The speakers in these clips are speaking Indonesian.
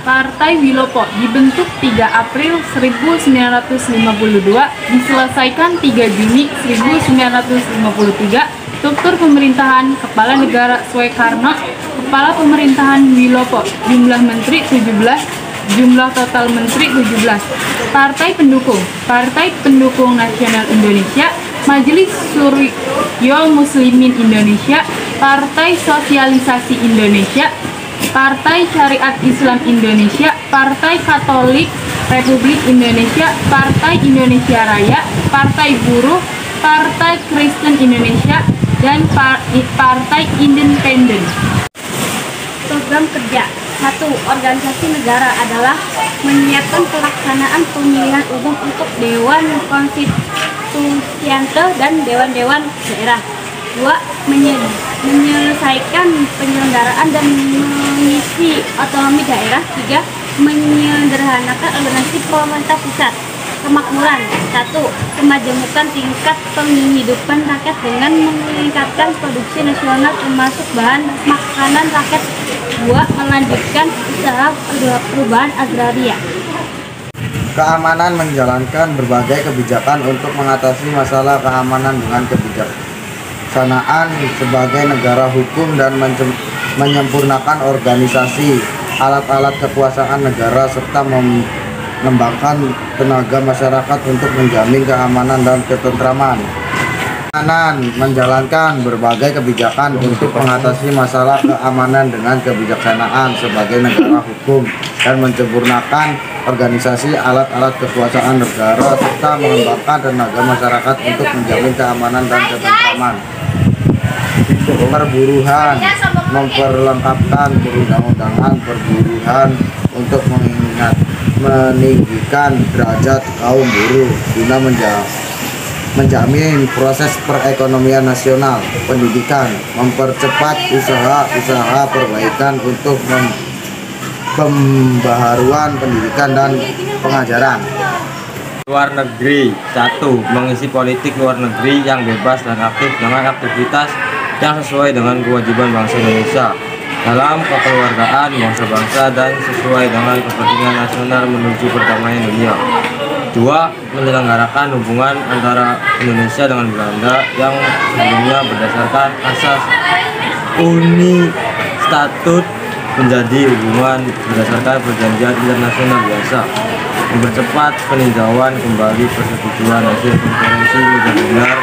Partai Wilopo dibentuk 3 April 1952, diselesaikan 3 Juni 1953. Struktur pemerintahan: Kepala Negara Soekarno, Kepala Pemerintahan Wilopo, jumlah menteri 17, jumlah total menteri 17. Partai pendukung: Partai Pendukung Nasional Indonesia, Majelis Suryo Muslimin Indonesia, Partai Sosialisasi Indonesia, Partai Syariat Islam Indonesia, Partai Katolik Republik Indonesia, Partai Indonesia Raya, Partai Buruh, Partai Kristen Indonesia, dan Partai Independen. Program kerja: 1. Organisasi negara adalah menyiapkan pelaksanaan pemilihan umum untuk Dewan Konstitusiante dan Dewan-Dewan daerah. 2. Menyelesaikan penyelenggaraan dan mengisi otonomi daerah. 3. Menyederhanakan organisasi pemerintah pusat. Kemakmuran: 1. Memajukan tingkat penghidupan rakyat dengan meningkatkan produksi nasional termasuk bahan makanan rakyat. 2. Melanjutkan usaha perubahan agraria. Keamanan: menjalankan berbagai kebijakan untuk mengatasi masalah keamanan dengan kebijaksanaan sebagai negara hukum dan menyempurnakan organisasi, alat-alat kekuasaan negara serta mengembangkan tenaga masyarakat untuk menjamin keamanan dan ketentraman. Menjalankan berbagai kebijakan untuk mengatasi masalah keamanan dengan kebijaksanaan sebagai negara hukum dan menyempurnakan organisasi, alat-alat kekuasaan negara serta mengembangkan tenaga masyarakat untuk menjamin keamanan dan ketentraman. Perburuhan: memperlengkapkan perundang-undangan perburuhan untuk meninggikan derajat kaum buruh guna menjamin proses perekonomian nasional. Pendidikan: mempercepat usaha-usaha perbaikan untuk pembaharuan pendidikan dan pengajaran. Luar negeri: 1. Mengisi politik luar negeri yang bebas dan aktif dengan aktivitas yang sesuai dengan kewajiban bangsa Indonesia dalam kekeluargaan bangsa-bangsa dan sesuai dengan kepentingan nasional menuju perdamaian dunia. 2. Menyelenggarakan hubungan antara Indonesia dengan Belanda yang sebelumnya berdasarkan asas Uni Statut menjadi hubungan berdasarkan perjanjian internasional biasa. Mempercepat peninjauan kembali persetujuan hasil konferensi benar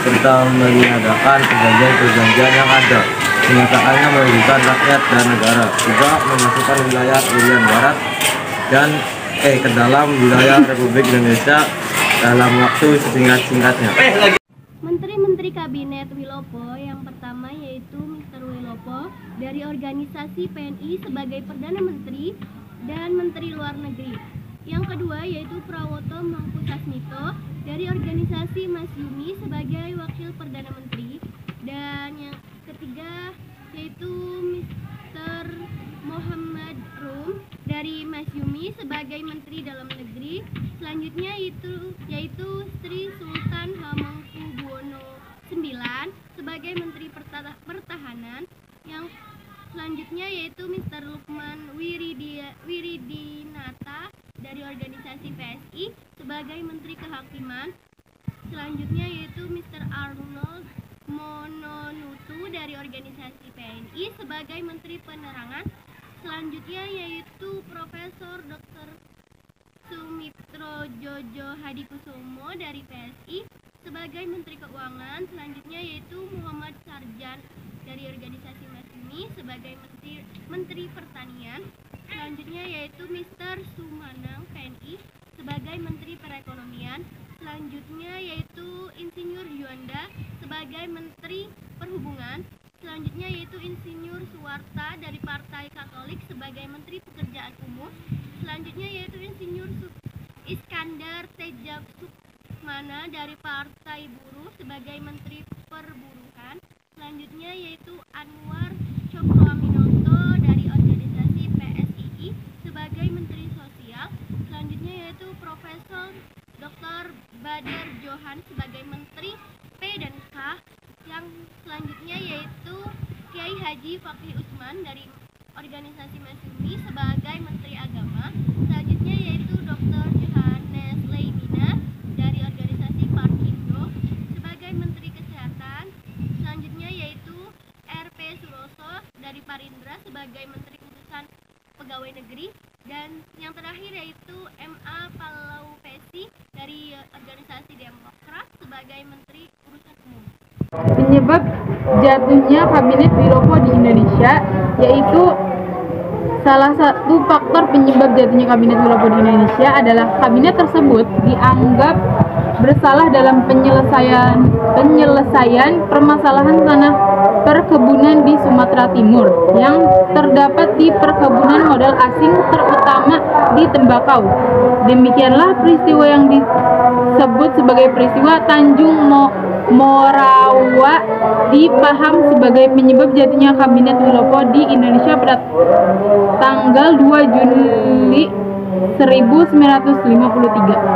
serta meniadakan perjanjian-perjanjian yang ada kenyataannya merugikan rakyat dan negara. Juga memasukkan wilayah Irian Barat dan ke dalam wilayah Republik Indonesia dalam waktu sesingkat-singkatnya. Menteri-menteri Kabinet Wilopo yang pertama yaitu Mr. Wilopo dari organisasi PNI sebagai Perdana Menteri dan Menteri Luar Negeri. Yang kedua yaitu Prawoto Mangkusasmito dari organisasi Masyumi sebagai Wakil Perdana Menteri. Dan yang ketiga yaitu Mr. Muhammad Rum dari Masyumi sebagai Menteri Dalam Negeri. Selanjutnya yaitu Sri Sultan Hamengkubuwono IX sebagai Menteri Pertahanan. Yang selanjutnya yaitu Mr. Lukman Wiridinata dari organisasi PSI sebagai Menteri Kehakiman. Selanjutnya yaitu Mr. Arnold Mononutu dari organisasi PNI sebagai Menteri Penerangan. Selanjutnya yaitu Profesor Dr. Sumitro Jojo Hadikusumo dari PSI sebagai Menteri Keuangan. Selanjutnya yaitu Muhammad Sarjan dari organisasi Masyumi sebagai Menteri Pertanian. Selanjutnya yaitu Mr. Sumanang PNI sebagai Menteri Perekonomian. Selanjutnya yaitu Insinyur Juanda sebagai Menteri Perhubungan. Selanjutnya yaitu Insinyur Suwarta dari Partai Katolik sebagai Menteri Pekerjaan Umum. Selanjutnya yaitu Insinyur Iskandar Tejab Sukmana dari Partai Buruh sebagai Menteri Perburukan. Selanjutnya yaitu Anwar Cokroaminoto dari organisasi PSII sebagai Menteri Sosial. Selanjutnya yaitu Profesor Dr. Badar Johan sebagai Menteri P dan K. Yang selanjutnya yaitu Kiai Haji Fakih Usman dari organisasi Masyumi sebagai Menteri Agama. Pegawai Negeri, dan yang terakhir yaitu MA Palaupesi dari organisasi Demokrat sebagai Menteri Urusan Umum. Penyebab jatuhnya Kabinet Wilopo di Indonesia, yaitu salah satu faktor penyebab jatuhnya Kabinet Wilopo di Indonesia adalah kabinet tersebut dianggap bersalah dalam penyelesaian permasalahan tanah perkebunan di Sumatera Timur yang terdapat di perkebunan modal asing, terutama di tembakau. Demikianlah peristiwa yang disebut sebagai peristiwa Tanjung Morawa dipaham sebagai penyebab jatuhnya Kabinet Wilopo di Indonesia pada tanggal 2 Juli 1953.